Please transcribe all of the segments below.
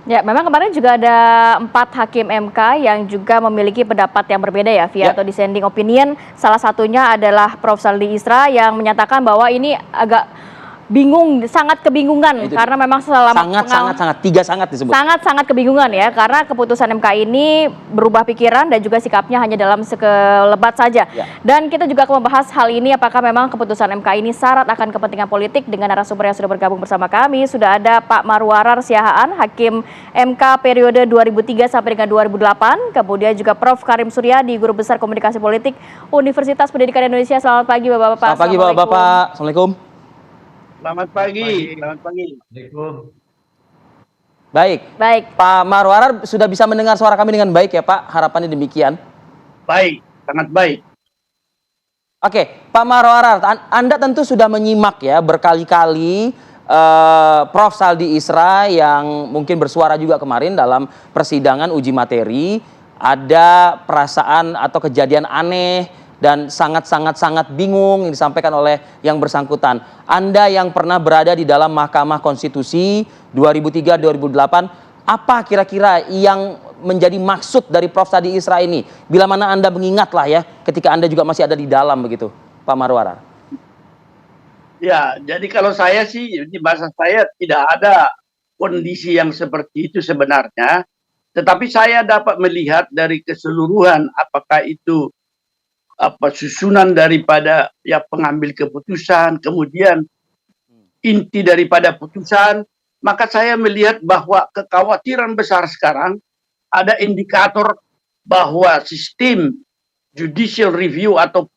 Ya, memang kemarin juga ada 4 hakim MK yang juga memiliki pendapat yang berbeda ya, via Ya, atau dissenting opinion. Salah satunya adalah Prof. Saldi Isra yang menyatakan bahwa ini agak bingung, sangat nah kebingungan itu dia. karena memang selama Sangat, sangat, sangat. Tiga sangat disebut. sangat-sangat kebingungan ya, karena keputusan MK ini berubah pikiran dan juga sikapnya hanya dalam sekelebat saja. Ya. Dan kita juga akan membahas hal ini, apakah memang keputusan MK ini syarat akan kepentingan politik. Dengan narasumber yang sudah bergabung bersama kami, sudah ada Pak Marwarar Siahaan, Hakim MK periode 2003 sampai dengan 2008, kemudian juga Prof. Karim Suryadi, Guru Besar Komunikasi Politik Universitas Pendidikan Indonesia. Selamat pagi Bapak-Bapak. Selamat pagi Bapak-Bapak. Assalamualaikum. Selamat pagi. Selamat pagi. Baik. Baik. Pak Marwarar sudah bisa mendengar suara kami dengan baik ya Pak? Harapannya demikian. Baik, sangat baik. Oke, Pak Marwarar, Anda tentu sudah menyimak ya berkali-kali Prof. Saldi Isra yang mungkin bersuara juga kemarin dalam persidangan uji materi. Ada perasaan atau kejadian aneh dan sangat bingung yang disampaikan oleh yang bersangkutan. Anda yang pernah berada di dalam Mahkamah Konstitusi 2003-2008, apa kira-kira yang menjadi maksud dari Prof. Saldi Isra ini? Bila mana Anda mengingat lah ya, ketika Anda juga masih ada di dalam begitu, Pak Marwarar. Ya, jadi kalau saya sih, di bahasa saya tidak ada kondisi yang seperti itu sebenarnya. Tetapi saya dapat melihat dari keseluruhan apakah itu susunan daripada ya pengambil keputusan, kemudian inti daripada putusan, maka saya melihat bahwa kekhawatiran besar sekarang ada indikator bahwa sistem judicial review atau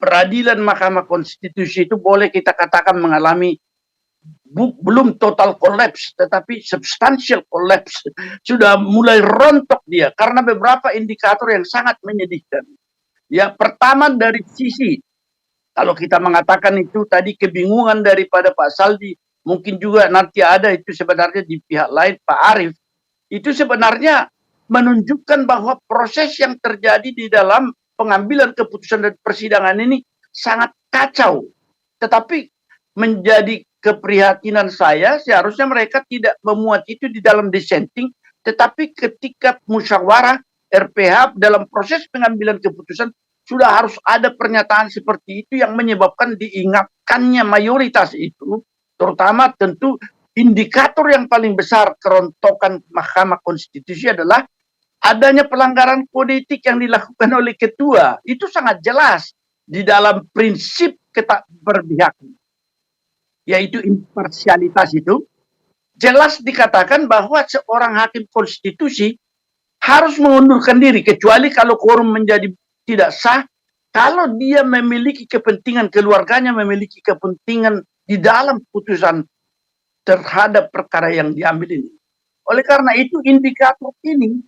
peradilan Mahkamah Konstitusi itu boleh kita katakan mengalami belum total collapse, tetapi substantial collapse. Sudah mulai rontok dia karena beberapa indikator yang sangat menyedihkan. Ya, pertama dari sisi, kalau kita mengatakan itu tadi kebingungan daripada Pak Saldi, mungkin juga nanti ada itu sebenarnya di pihak lain Pak Arief, itu sebenarnya menunjukkan bahwa proses yang terjadi di dalam pengambilan keputusan dan persidangan ini sangat kacau. Tetapi menjadi keprihatinan saya, seharusnya mereka tidak memuat itu di dalam dissenting, tetapi ketika musyawarah RPH dalam proses pengambilan keputusan sudah harus ada pernyataan seperti itu yang menyebabkan diingatkannya mayoritas itu, terutama tentu indikator yang paling besar kerontokan Mahkamah Konstitusi adalah adanya pelanggaran kode etik yang dilakukan oleh ketua. Itu sangat jelas di dalam prinsip ketakberpihakan, yaitu imparsialitas itu. Jelas dikatakan bahwa seorang hakim konstitusi harus mengundurkan diri, kecuali kalau quorum menjadi tidak sah, kalau dia memiliki kepentingan, keluarganya memiliki kepentingan di dalam putusan terhadap perkara yang diambil ini. Oleh karena itu indikator ini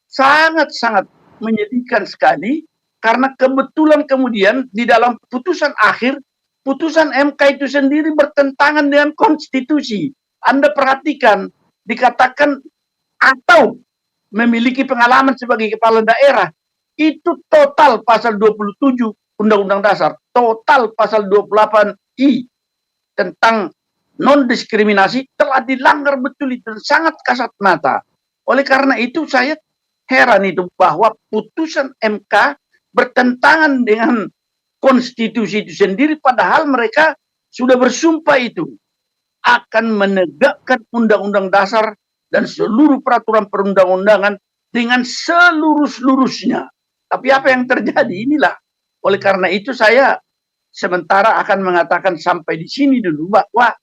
sangat-sangat menyedihkan sekali, karena kebetulan kemudian di dalam putusan akhir, putusan MK itu sendiri bertentangan dengan konstitusi. Anda perhatikan, dikatakan atau memiliki pengalaman sebagai kepala daerah, itu total pasal 27 Undang-Undang Dasar, total pasal 28I tentang non-diskriminasi telah dilanggar betul itu, sangat kasat mata. Oleh karena itu saya heran itu bahwa putusan MK bertentangan dengan konstitusi itu sendiri, padahal mereka sudah bersumpah itu akan menegakkan undang-undang dasar dan seluruh peraturan perundang-undangan dengan seluruh-seluruhnya. Tapi apa yang terjadi inilah. Oleh karena itu saya sementara akan mengatakan sampai di sini dulu bahwa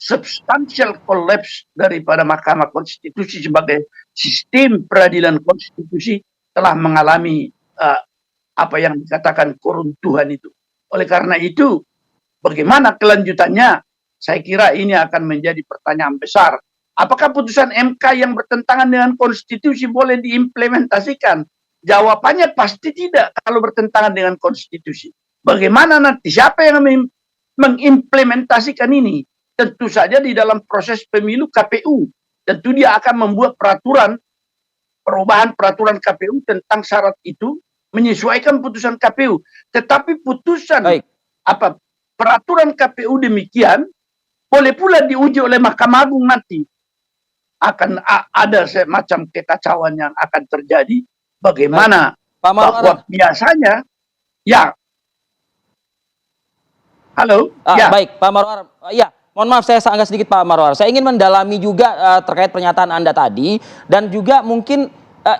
substantial collapse daripada Mahkamah Konstitusi sebagai sistem peradilan konstitusi telah mengalami apa yang dikatakan keruntuhan itu. Oleh karena itu, bagaimana kelanjutannya? Saya kira ini akan menjadi pertanyaan besar. Apakah putusan MK yang bertentangan dengan konstitusi boleh diimplementasikan? Jawabannya pasti tidak kalau bertentangan dengan konstitusi. Bagaimana nanti? Siapa yang mengimplementasikan ini? Tentu saja di dalam proses pemilu KPU. Tentu dia akan membuat peraturan, perubahan peraturan KPU tentang syarat itu menyesuaikan putusan KPU. Tetapi putusan peraturan KPU demikian boleh pula diuji oleh Mahkamah Agung nanti. ada semacam kekacauan yang akan terjadi. Bagaimana? Pak Bahwa Marwarar, biasanya, ya, halo, ya. baik Pak Marwarar, ya mohon maaf saya sangat sedikit Pak Marwarar. Saya ingin mendalami juga terkait pernyataan Anda tadi dan juga mungkin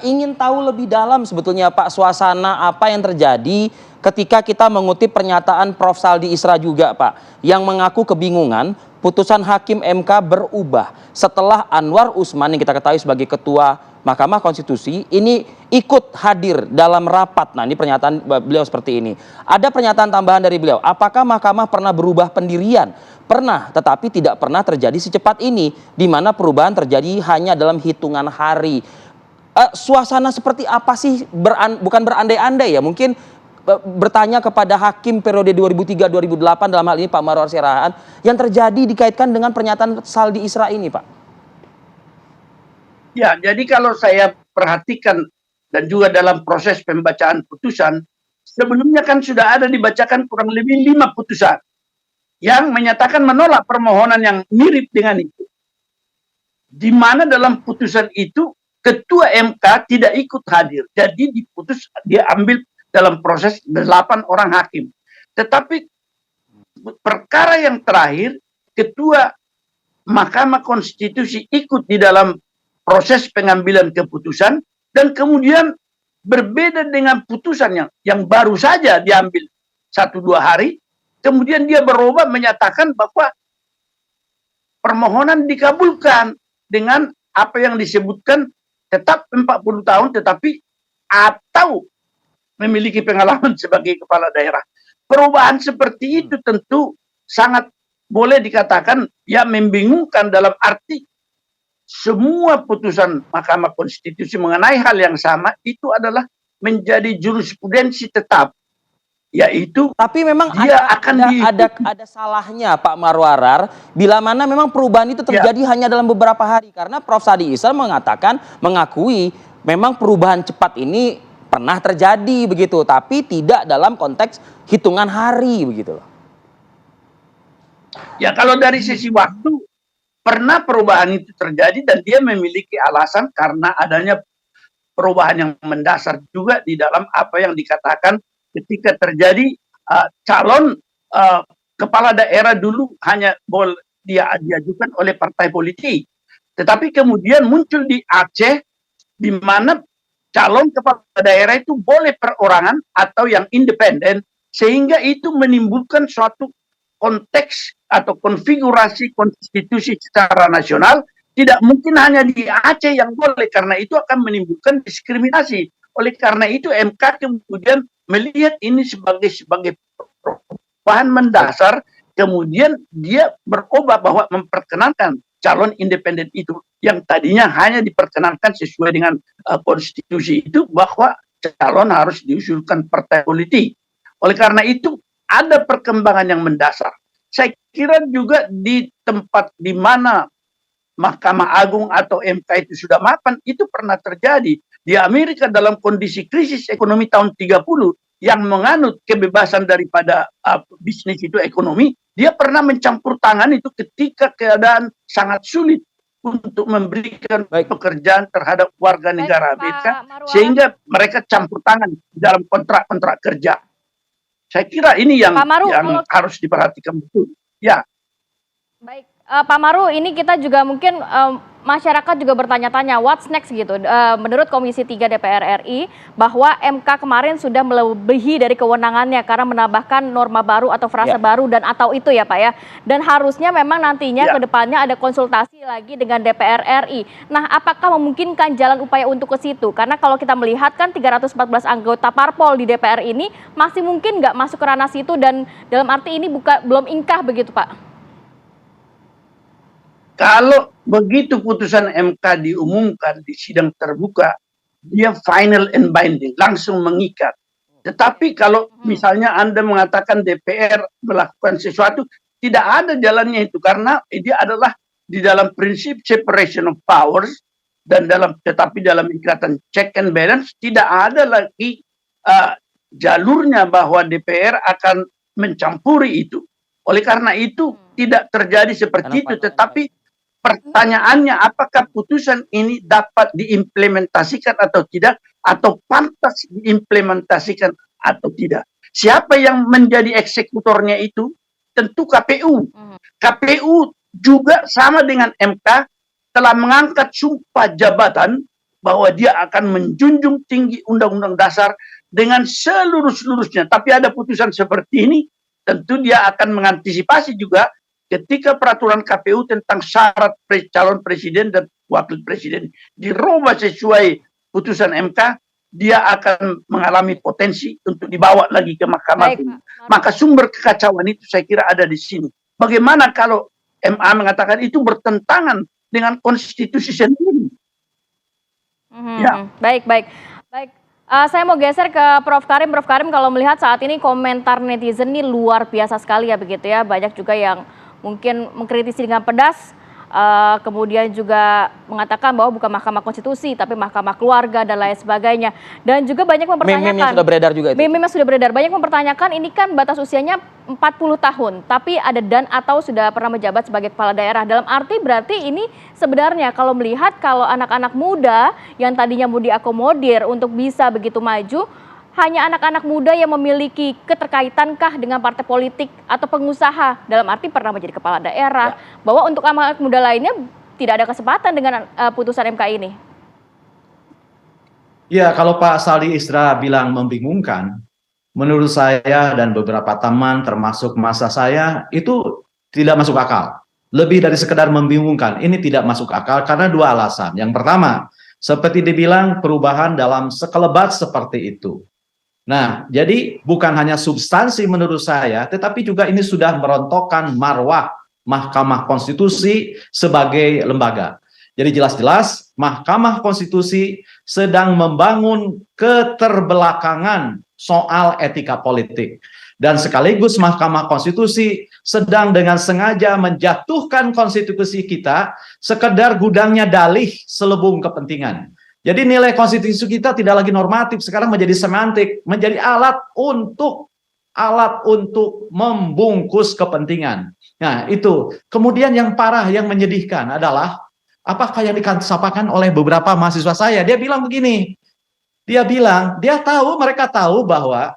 ingin tahu lebih dalam sebetulnya Pak suasana apa yang terjadi ketika kita mengutip pernyataan Prof. Saldi Isra juga Pak yang mengaku kebingungan putusan Hakim MK berubah setelah Anwar Usman yang kita ketahui sebagai Ketua Mahkamah Konstitusi ini ikut hadir dalam rapat. Nah, ini pernyataan beliau seperti ini. Ada pernyataan tambahan dari beliau. Apakah Mahkamah pernah berubah pendirian? Pernah, tetapi tidak pernah terjadi secepat ini, di mana perubahan terjadi hanya dalam hitungan hari. Suasana seperti apa sih? Bukan berandai-andai ya, mungkin bertanya kepada hakim periode 2003-2008 dalam hal ini Pak Marwarar Siahaan yang terjadi dikaitkan dengan pernyataan Saldi Isra ini, Pak. Ya, jadi kalau saya perhatikan dan juga dalam proses pembacaan putusan, sebelumnya kan sudah ada dibacakan kurang lebih 5 putusan yang menyatakan menolak permohonan yang mirip dengan itu. Di mana dalam putusan itu Ketua MK tidak ikut hadir. Jadi diputus, dia ambil dalam proses 8 orang hakim. Tetapi perkara yang terakhir, Ketua Mahkamah Konstitusi ikut di dalam proses pengambilan keputusan dan kemudian berbeda dengan putusan yang baru saja diambil 1-2 hari, kemudian dia berubah menyatakan bahwa permohonan dikabulkan dengan apa yang disebutkan tetap 40 tahun tetapi atau memiliki pengalaman sebagai kepala daerah. Perubahan seperti itu tentu sangat boleh dikatakan ya membingungkan dalam arti semua putusan Mahkamah Konstitusi mengenai hal yang sama itu adalah menjadi jurisprudensi tetap, yaitu tapi memang dia ada salahnya Pak Marwarar bila mana memang perubahan itu terjadi hanya dalam beberapa hari karena Prof. Saldi Isra mengakui memang perubahan cepat ini pernah terjadi begitu tapi tidak dalam konteks hitungan hari begitu loh. Ya kalau dari sisi waktu pernah perubahan itu terjadi dan dia memiliki alasan karena adanya perubahan yang mendasar juga di dalam apa yang dikatakan ketika terjadi calon kepala daerah dulu hanya boleh diajukan oleh partai politik. Tetapi kemudian muncul di Aceh di mana calon kepala daerah itu boleh perorangan atau yang independen sehingga itu menimbulkan suatu konteks atau konfigurasi konstitusi secara nasional tidak mungkin hanya di Aceh yang boleh karena itu akan menimbulkan diskriminasi. Oleh karena itu MK kemudian melihat ini sebagai perubahan mendasar, kemudian dia berubah bahwa memperkenankan calon independen itu yang tadinya hanya diperkenankan sesuai dengan konstitusi itu bahwa calon harus diusulkan partai politik. Oleh karena itu ada perkembangan yang mendasar. Saya kira juga di tempat di mana Mahkamah Agung atau MK itu sudah mapan, itu pernah terjadi. Di Amerika dalam kondisi krisis ekonomi tahun 30 yang menganut kebebasan daripada bisnis itu ekonomi, dia pernah mencampur tangan itu ketika keadaan sangat sulit untuk memberikan pekerjaan terhadap warga negara Amerika, sehingga mereka campur tangan dalam kontrak-kontrak kerja. Saya kira ini yang harus diperhatikan betul. Ya. Baik, Pak Maru, ini kita juga mungkin masyarakat juga bertanya-tanya what's next gitu. Menurut Komisi 3 DPR RI bahwa MK kemarin sudah melebihi dari kewenangannya karena menambahkan norma baru atau frasa baru dan atau itu ya Pak ya. Dan harusnya memang nantinya ke depannya ada konsultasi lagi dengan DPR RI. Nah, apakah memungkinkan jalan upaya untuk ke situ? Karena kalau kita melihat kan 314 anggota parpol di DPR ini masih mungkin nggak masuk ke ranah situ dan dalam arti ini belum ingkah begitu Pak? Kalau begitu putusan MK diumumkan di sidang terbuka, dia final and binding, langsung mengikat. Tetapi kalau misalnya Anda mengatakan DPR melakukan sesuatu, tidak ada jalannya itu karena dia adalah di dalam prinsip separation of powers dan tetapi dalam ikatan check and balance tidak ada lagi jalurnya bahwa DPR akan mencampuri itu. Oleh karena itu tidak terjadi seperti itu, tetapi Pertanyaannya, apakah putusan ini dapat diimplementasikan atau tidak, atau pantas diimplementasikan atau tidak? Siapa yang menjadi eksekutornya itu? Tentu KPU. KPU juga sama dengan MK telah mengangkat sumpah jabatan bahwa dia akan menjunjung tinggi Undang-Undang Dasar dengan seluruh-seluruhnya. Tapi ada putusan seperti ini, tentu dia akan mengantisipasi juga ketika peraturan KPU tentang syarat calon presiden dan wakil presiden dirubah sesuai putusan MK, dia akan mengalami potensi untuk dibawa lagi ke Mahkamah Agung. Maka sumber kekacauan itu saya kira ada di sini. Bagaimana kalau MA mengatakan itu bertentangan dengan konstitusi sendiri? Ya. Baik. Saya mau geser ke Prof. Karim. Prof. Karim, kalau melihat saat ini komentar netizen ini luar biasa sekali ya begitu ya. Banyak juga yang mungkin mengkritisi dengan pedas, kemudian juga mengatakan bahwa bukan Mahkamah Konstitusi tapi Mahkamah Keluarga dan lain sebagainya. Dan juga banyak mempertanyakan. Meme yang sudah beredar juga itu. Meme yang sudah beredar. Banyak mempertanyakan ini kan batas usianya 40 tahun, tapi ada dan atau sudah pernah menjabat sebagai kepala daerah. Dalam arti berarti ini sebenarnya kalau melihat kalau anak-anak muda yang tadinya mau diakomodir untuk bisa begitu maju, hanya anak-anak muda yang memiliki keterkaitankah dengan partai politik atau pengusaha, dalam arti pernah menjadi kepala daerah, bahwa untuk anak muda lainnya tidak ada kesempatan dengan putusan MK ini? Ya, kalau Pak Saldi Isra bilang membingungkan, menurut saya dan beberapa teman termasuk masa saya itu tidak masuk akal. Lebih dari sekedar membingungkan, ini tidak masuk akal karena dua alasan. Yang pertama, seperti dibilang perubahan dalam sekelebat seperti itu. Nah, jadi bukan hanya substansi menurut saya, tetapi juga ini sudah merontokkan marwah Mahkamah Konstitusi sebagai lembaga. Jadi jelas-jelas Mahkamah Konstitusi sedang membangun keterbelakangan soal etika politik. Dan sekaligus Mahkamah Konstitusi sedang dengan sengaja menjatuhkan konstitusi kita sekedar gudangnya dalih selubung kepentingan. Jadi nilai konstitusi kita tidak lagi normatif, sekarang menjadi semantik, menjadi alat untuk membungkus kepentingan. Nah, itu. Kemudian yang parah, yang menyedihkan adalah apakah yang dikatakan oleh beberapa mahasiswa saya. Dia bilang begini. Dia bilang, mereka tahu bahwa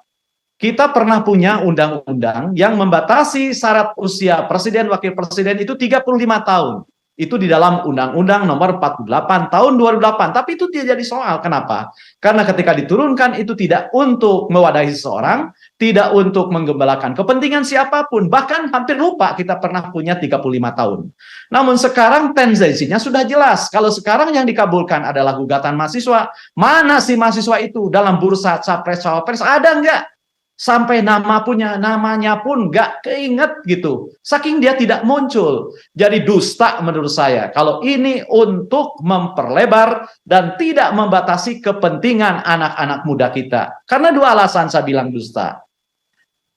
kita pernah punya undang-undang yang membatasi syarat usia presiden wakil presiden itu 35 tahun. Itu di dalam Undang-Undang Nomor 48 Tahun 2008. Tapi itu tidak jadi soal. Kenapa? Karena ketika diturunkan itu tidak untuk mewadahi seseorang, tidak untuk menggembalakan kepentingan siapapun. Bahkan hampir lupa kita pernah punya 35 tahun. Namun sekarang tendensinya sudah jelas. Kalau sekarang yang dikabulkan adalah gugatan mahasiswa, mana si mahasiswa itu dalam bursa capres-cawapres? Ada nggak? Sampai namanya pun nggak keinget gitu. Saking dia tidak muncul. Jadi dusta menurut saya. Kalau ini untuk memperlebar dan tidak membatasi kepentingan anak-anak muda kita. Karena dua alasan saya bilang dusta.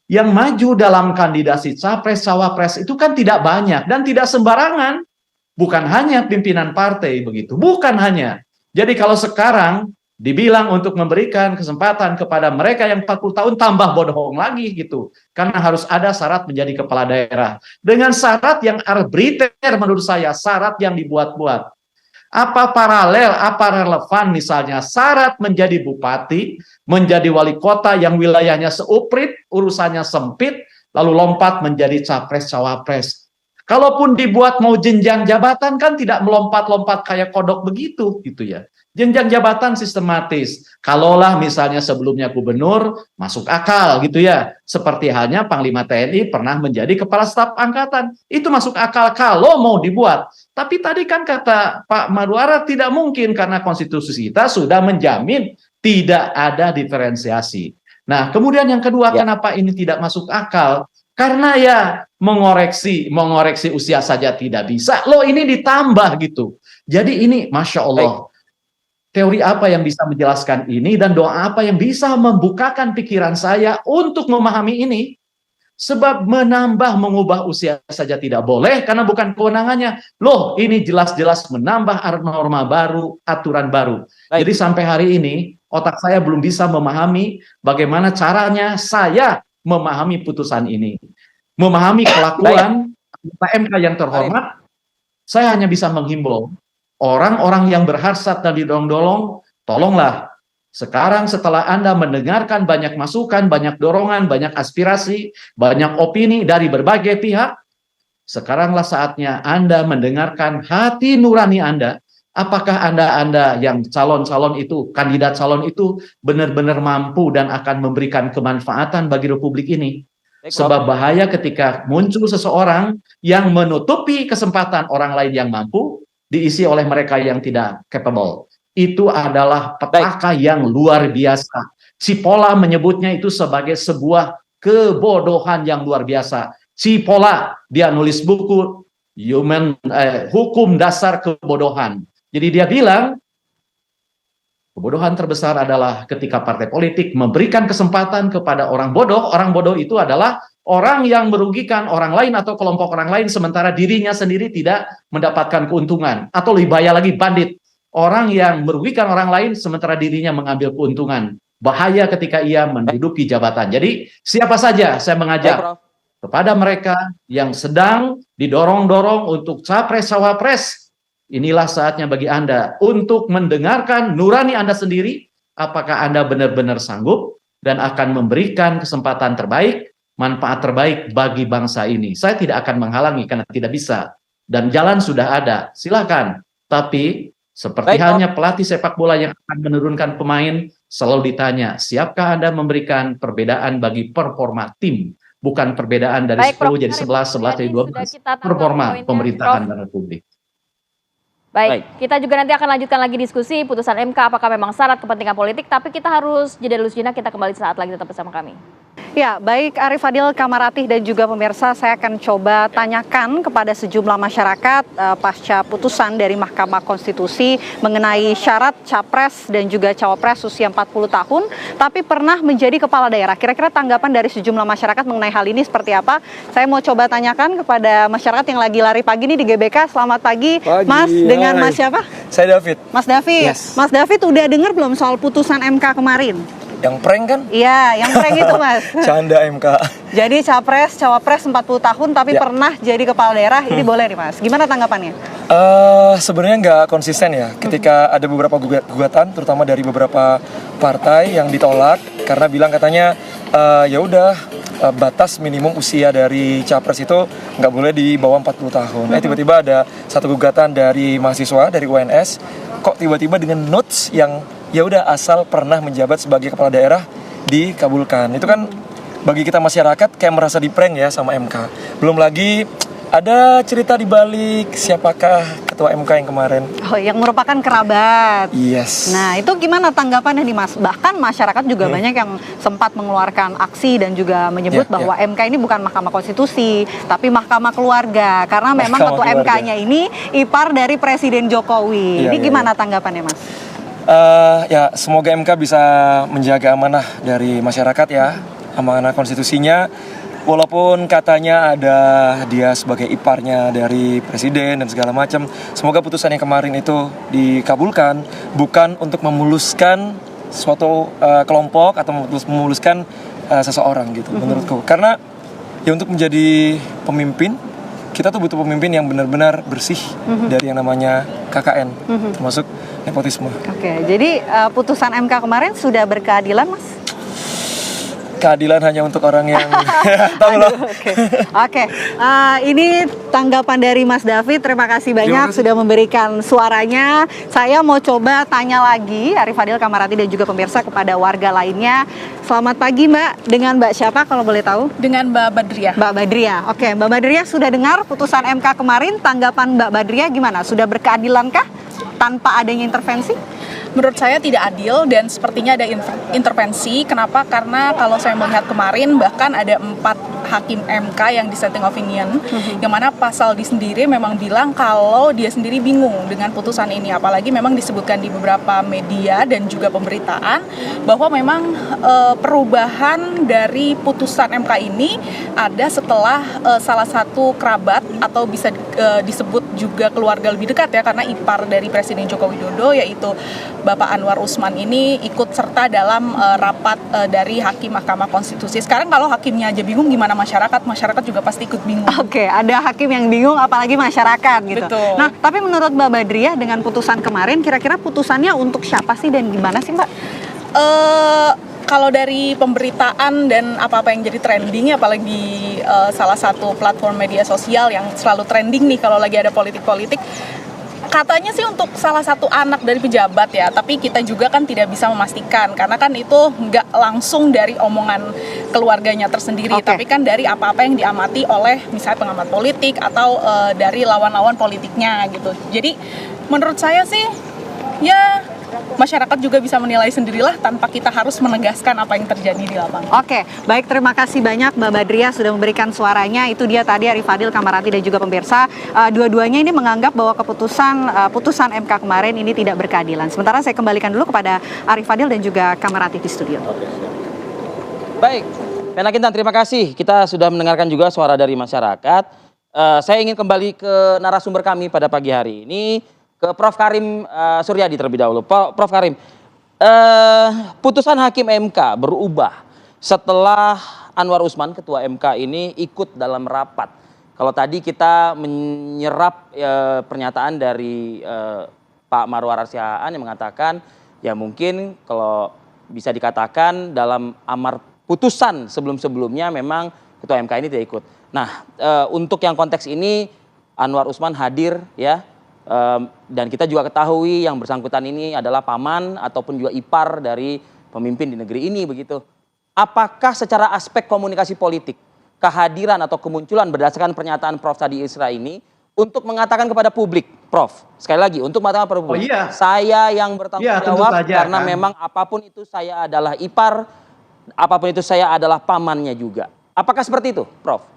Yang maju dalam kandidasi capres-cawapres itu kan tidak banyak dan tidak sembarangan. Bukan hanya pimpinan partai begitu. Bukan hanya. Jadi kalau sekarang dibilang untuk memberikan kesempatan kepada mereka yang 40 tahun tambah bodoh lagi gitu. Karena harus ada syarat menjadi kepala daerah. Dengan syarat yang arbitrter menurut saya, syarat yang dibuat-buat. Apa paralel, apa relevan misalnya syarat menjadi bupati, menjadi wali kota yang wilayahnya seuprit, urusannya sempit, lalu lompat menjadi capres-cawapres. Kalaupun dibuat mau jenjang jabatan kan tidak melompat-lompat kayak kodok begitu gitu ya. Jenjang jabatan sistematis. Kalaulah misalnya sebelumnya gubernur, masuk akal gitu ya. Seperti halnya Panglima TNI pernah menjadi kepala staf angkatan. Itu masuk akal kalau mau dibuat. Tapi tadi kan kata Pak Marwara tidak mungkin karena konstitusi kita sudah menjamin tidak ada diferensiasi. Nah, kemudian yang kedua, kenapa ini tidak masuk akal? Karena ya mengoreksi usia saja tidak bisa. Loh ini ditambah gitu. Jadi ini Masya Allah. Teori apa yang bisa menjelaskan ini dan doa apa yang bisa membukakan pikiran saya untuk memahami ini? Sebab mengubah usia saja tidak boleh karena bukan kewenangannya. Loh, ini jelas-jelas menambah norma baru, aturan baru. Jadi sampai hari ini otak saya belum bisa memahami bagaimana caranya saya memahami putusan ini. Memahami kelakuan MK yang terhormat Saya hanya bisa menghimbau orang-orang yang berhasrat dan didorong-dorong, tolonglah sekarang setelah Anda mendengarkan banyak masukan, banyak dorongan, banyak aspirasi, banyak opini dari berbagai pihak, sekaranglah saatnya Anda mendengarkan hati nurani Anda. Apakah Anda yang calon-calon itu, kandidat calon itu benar-benar mampu dan akan memberikan kemanfaatan bagi Republik ini? Sebab bahaya ketika muncul seseorang yang menutupi kesempatan orang lain yang mampu, diisi oleh mereka yang tidak capable. Itu adalah petaka yang luar biasa. Cipolla menyebutnya itu sebagai sebuah kebodohan yang luar biasa. Cipolla, dia nulis buku Hukum Dasar Kebodohan. Jadi dia bilang, kebodohan terbesar adalah ketika partai politik memberikan kesempatan kepada orang bodoh. Orang bodoh itu adalah orang yang merugikan orang lain atau kelompok orang lain, sementara dirinya sendiri tidak mendapatkan keuntungan. Atau lebih bahaya lagi, bandit. Orang yang merugikan orang lain, sementara dirinya mengambil keuntungan. Bahaya ketika ia menduduki jabatan. Jadi siapa saja saya mengajak kepada mereka yang sedang didorong-dorong untuk capres-cawapres, inilah saatnya bagi Anda untuk mendengarkan nurani Anda sendiri, apakah Anda benar-benar sanggup dan akan memberikan kesempatan terbaik, manfaat terbaik bagi bangsa ini. Saya tidak akan menghalangi karena tidak bisa. Dan jalan sudah ada, silakan. Tapi seperti halnya pelatih sepak bola yang akan menurunkan pemain, selalu ditanya, siapkah Anda memberikan perbedaan bagi performa tim? Bukan perbedaan dari 10 jadi 11, 11 jadi 12. Performa pemerintahan dan republik. Baik, kita juga nanti akan lanjutkan lagi diskusi putusan MK apakah memang syarat kepentingan politik, tapi kita harus jeda dulu sejenak, kita kembali saat lagi tetap bersama kami. Ya, baik Arif Fadil, Kamaratih dan juga pemirsa, saya akan coba tanyakan kepada sejumlah masyarakat pasca putusan dari Mahkamah Konstitusi mengenai syarat capres dan juga cawapres usia 40 tahun, tapi pernah menjadi kepala daerah. Kira-kira tanggapan dari sejumlah masyarakat mengenai hal ini seperti apa? Saya mau coba tanyakan kepada masyarakat yang lagi lari pagi nih di GBK. Selamat pagi, Mas. Dengan Mas siapa? Saya David. Mas David. Yes. Mas David udah dengar belum soal putusan MK kemarin? Yang prank kan? Iya, yang prank itu Mas. Canda MK. Jadi capres, cawapres 40 tahun tapi pernah jadi kepala daerah, ini boleh nih Mas. Gimana tanggapannya? Sebenarnya nggak konsisten ya. Ketika ada beberapa gugatan, terutama dari beberapa partai yang ditolak karena bilang katanya ya udah batas minimum usia dari capres itu nggak boleh di bawah 40 tahun. Tiba-tiba ada satu gugatan dari mahasiswa dari UNS, kok tiba-tiba dengan notes yang ya udah asal pernah menjabat sebagai kepala daerah dikabulkan. Itu kan bagi kita masyarakat kayak merasa di prank ya sama MK. Belum lagi ada cerita di balik siapakah ketua MK yang kemarin. Oh, yang merupakan kerabat. Yes. Nah, itu gimana tanggapannya nih Mas? Bahkan masyarakat juga banyak yang sempat mengeluarkan aksi dan juga menyebut bahwa MK ini bukan Mahkamah Konstitusi, tapi Mahkamah Keluarga. Karena memang ketua MK-nya ini ipar dari Presiden Jokowi. Ini gimana tanggapannya Mas? Ya semoga MK bisa menjaga amanah dari masyarakat ya, amanah konstitusinya. Walaupun katanya ada dia sebagai iparnya dari presiden dan segala macam, semoga putusan yang kemarin itu dikabulkan, bukan untuk memuluskan suatu kelompok atau memuluskan seseorang gitu menurutku. Karena ya untuk menjadi pemimpin, kita tuh butuh pemimpin yang benar-benar bersih dari yang namanya KKN, termasuk nepotisme. Oke, jadi putusan MK kemarin sudah berkeadilan, Mas? Keadilan hanya untuk orang yang tahu loh. Oke. Ini tanggapan dari Mas David. Terima kasih banyak sudah memberikan suaranya. Saya mau coba tanya lagi Arif Fadil, Kamarati dan juga pemirsa kepada warga lainnya. Selamat pagi Mbak. Dengan Mbak siapa kalau boleh tahu? Dengan Mbak Badriah. Mbak Badriah. Oke, Mbak Badriah sudah dengar putusan MK kemarin. Tanggapan Mbak Badriah gimana? Sudah berkeadilankah tanpa adanya intervensi? Menurut saya tidak adil dan sepertinya ada intervensi. Kenapa? Karena kalau saya melihat kemarin bahkan ada 4 hakim MK yang dissenting opinion, yang mana pasal di sendiri memang bilang kalau dia sendiri bingung dengan putusan ini. Apalagi memang disebutkan di beberapa media dan juga pemberitaan bahwa memang perubahan dari putusan MK ini ada setelah salah satu kerabat atau bisa disebut juga keluarga lebih dekat ya, karena ipar dari Presiden Joko Widodo yaitu Bapak Anwar Usman ini ikut serta dalam rapat dari Hakim Mahkamah Konstitusi. Sekarang kalau hakimnya aja bingung, gimana masyarakat juga pasti ikut bingung. Oke, ada hakim yang bingung apalagi masyarakat gitu. Betul. Nah, tapi menurut Mbak Badriah dengan putusan kemarin kira-kira putusannya untuk siapa sih dan gimana sih, Mbak? Kalau dari pemberitaan dan apa-apa yang jadi trending, apalagi salah satu platform media sosial yang selalu trending nih kalau lagi ada politik-politik, katanya sih untuk salah satu anak dari pejabat ya, tapi kita juga kan tidak bisa memastikan karena kan itu nggak langsung dari omongan keluarganya tersendiri, Oke. tapi kan dari apa-apa yang diamati oleh misalnya pengamat politik atau dari lawan-lawan politiknya gitu. Jadi menurut saya sih ya masyarakat juga bisa menilai sendirilah tanpa kita harus menegaskan apa yang terjadi di lapangan. Oke, baik, terima kasih banyak Mbak Badriah sudah memberikan suaranya. Itu dia tadi Arif Fadil, Kamarati dan juga pemirsa. Dua-duanya ini menganggap bahwa putusan MK kemarin ini tidak berkeadilan. Sementara saya kembalikan dulu kepada Arif Fadil dan juga Kamarati di studio. Baik, Menak Intan, terima kasih. Kita sudah mendengarkan juga suara dari masyarakat. Saya ingin kembali ke narasumber kami pada pagi hari ini, ke Prof. Karim Suryadi terlebih dahulu. Prof. Karim, putusan Hakim MK berubah setelah Anwar Usman, Ketua MK ini ikut dalam rapat. Kalau tadi kita menyerap pernyataan dari Pak Marwarar Siahaan yang mengatakan, ya mungkin kalau bisa dikatakan dalam amar putusan sebelum-sebelumnya memang Ketua MK ini tidak ikut. Nah, untuk yang konteks ini Anwar Usman hadir ya. Dan kita juga ketahui yang bersangkutan ini adalah paman ataupun juga ipar dari pemimpin di negeri ini begitu. Apakah secara aspek komunikasi politik kehadiran atau kemunculan berdasarkan pernyataan Prof tadi Isra ini untuk mengatakan kepada publik, Prof, sekali lagi untuk mengatakan kepada publik, saya yang bertanggung jawab karena memang apapun itu saya adalah ipar, apapun itu saya adalah pamannya juga. Apakah seperti itu, Prof?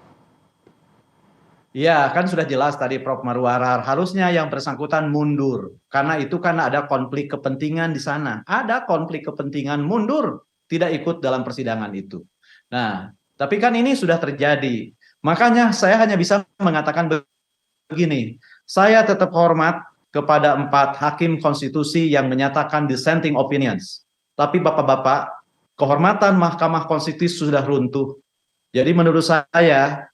Ya, kan sudah jelas tadi Prof. Marwarar, harusnya yang bersangkutan mundur. Karena itu kan ada konflik kepentingan di sana. Ada konflik kepentingan, mundur, tidak ikut dalam persidangan itu. Nah, tapi kan ini sudah terjadi. Makanya saya hanya bisa mengatakan begini, saya tetap hormat kepada 4 hakim konstitusi yang menyatakan dissenting opinions. Tapi Bapak-Bapak, kehormatan Mahkamah Konstitusi sudah runtuh. Jadi menurut saya,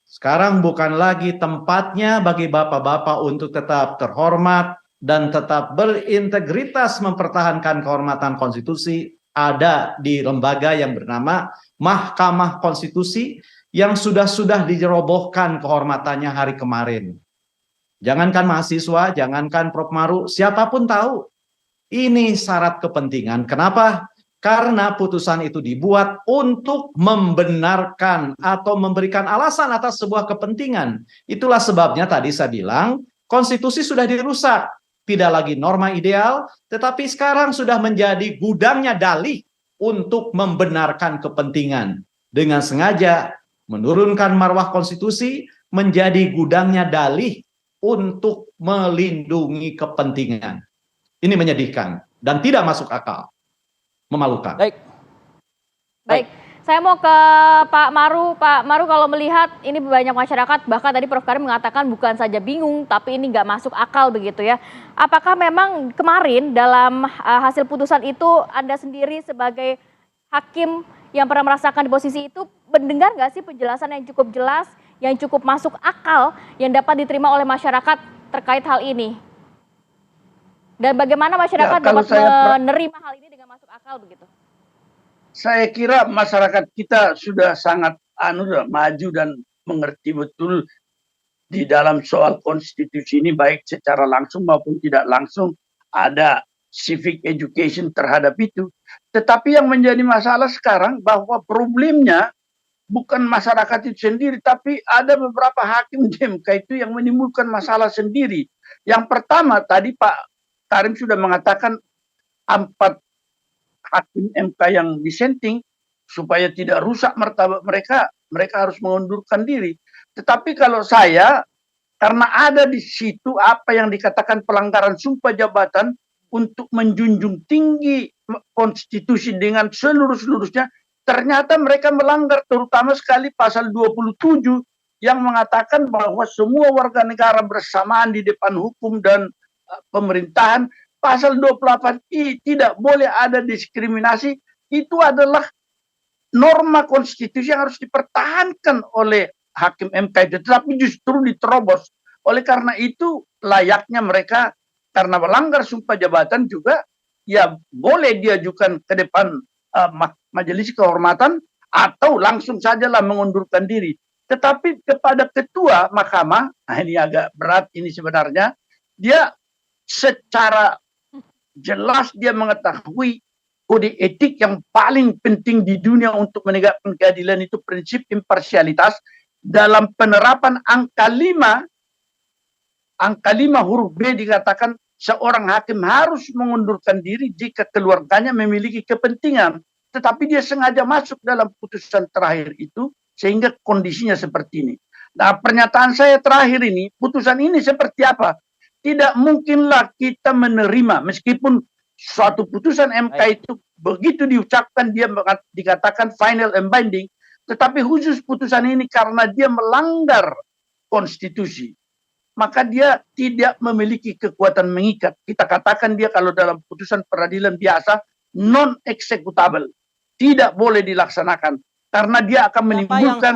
sekarang bukan lagi tempatnya bagi bapak-bapak untuk tetap terhormat dan tetap berintegritas mempertahankan kehormatan konstitusi ada di lembaga yang bernama Mahkamah Konstitusi yang sudah dirobohkan kehormatannya hari kemarin. Jangankan mahasiswa, jangankan Prof. Maru, siapapun tahu ini syarat kepentingan. Kenapa? Karena putusan itu dibuat untuk membenarkan atau memberikan alasan atas sebuah kepentingan. Itulah sebabnya tadi saya bilang konstitusi sudah dirusak. Tidak lagi norma ideal, tetapi sekarang sudah menjadi gudangnya dalih untuk membenarkan kepentingan. Dengan sengaja menurunkan marwah konstitusi menjadi gudangnya dalih untuk melindungi kepentingan. Ini menyedihkan dan tidak masuk akal. Memalukan. Baik. Saya mau ke Pak Maru. Pak Maru, kalau melihat ini banyak masyarakat, bahkan tadi Prof. Karim mengatakan bukan saja bingung, tapi ini nggak masuk akal begitu ya. Apakah memang kemarin dalam hasil putusan itu Anda sendiri sebagai hakim yang pernah merasakan di posisi itu, mendengar nggak sih penjelasan yang cukup jelas, yang cukup masuk akal, yang dapat diterima oleh masyarakat terkait hal ini? Dan bagaimana masyarakat dapat menerima hal ini dengan masuk akal begitu? Saya kira masyarakat kita sudah sangat maju dan mengerti betul di dalam soal konstitusi ini, baik secara langsung maupun tidak langsung ada civic education terhadap itu. Tetapi yang menjadi masalah sekarang bahwa problemnya bukan masyarakat itu sendiri, tapi ada beberapa hakim di MK itu yang menimbulkan masalah sendiri. Yang pertama tadi Pak Karim sudah mengatakan 4 hakim MK yang dissenting supaya tidak rusak martabat mereka harus mengundurkan diri. Tetapi kalau saya, karena ada di situ apa yang dikatakan pelanggaran sumpah jabatan untuk menjunjung tinggi konstitusi dengan seluruh-seluruhnya, ternyata mereka melanggar terutama sekali pasal 27 yang mengatakan bahwa semua warga negara bersamaan di depan hukum dan pemerintahan. Pasal 28I tidak boleh ada diskriminasi. Itu adalah norma konstitusi yang harus dipertahankan oleh hakim MK itu, tetapi justru diterobos. Oleh karena itu layaknya mereka karena melanggar sumpah jabatan juga ya boleh diajukan ke depan majelis kehormatan atau langsung sajalah mengundurkan diri. Tetapi kepada ketua mahkamah, nah ini agak berat ini sebenarnya, dia secara jelas dia mengetahui kode etik yang paling penting di dunia untuk menegakkan keadilan itu prinsip imparsialitas. Dalam penerapan angka 5 huruf B dikatakan seorang hakim harus mengundurkan diri jika keluarganya memiliki kepentingan. Tetapi dia sengaja masuk dalam putusan terakhir itu sehingga kondisinya seperti ini. Nah, pernyataan saya terakhir ini, putusan ini seperti apa? Tidak mungkinlah kita menerima meskipun suatu putusan MK itu begitu diucapkan dia dikatakan final and binding, tetapi khusus putusan ini karena dia melanggar konstitusi, maka dia tidak memiliki kekuatan mengikat. Kita katakan dia kalau dalam putusan peradilan biasa non executable, tidak boleh dilaksanakan karena dia akan menimbulkan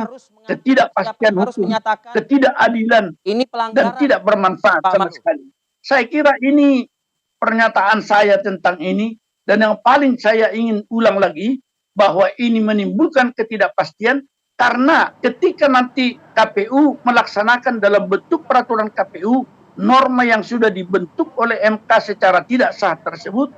ketidakpastian hukum, ketidakadilan, Ini dan pelanggaran. tidak bermanfaat Pak sama Maru. sekali. Saya kira ini pernyataan saya tentang ini, dan yang paling saya ingin ulang lagi bahwa ini menimbulkan ketidakpastian karena ketika nanti KPU melaksanakan dalam bentuk peraturan KPU norma yang sudah dibentuk oleh MK secara tidak sah tersebut,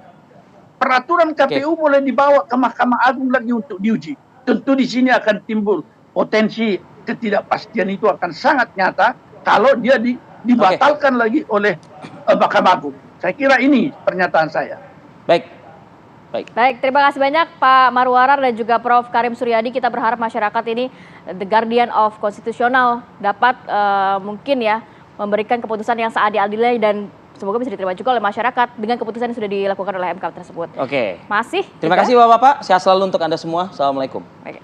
peraturan KPU boleh dibawa ke Mahkamah Agung lagi untuk diuji. Tentu di sini akan timbul potensi ketidakpastian, itu akan sangat nyata kalau dia dibatalkan lagi oleh Mahkamah Agung. Saya kira ini pernyataan saya. Baik, terima kasih banyak Pak Marwarar dan juga Prof. Karim Suryadi. Kita berharap masyarakat ini the guardian of konstitusional dapat mungkin ya memberikan keputusan yang seadil-adilnya dan semoga bisa diterima juga oleh masyarakat dengan keputusan yang sudah dilakukan oleh MK tersebut. Oke. Masih. Terima kasih Bapak-Bapak. Sehat selalu untuk Anda semua. Assalamualaikum. Baik.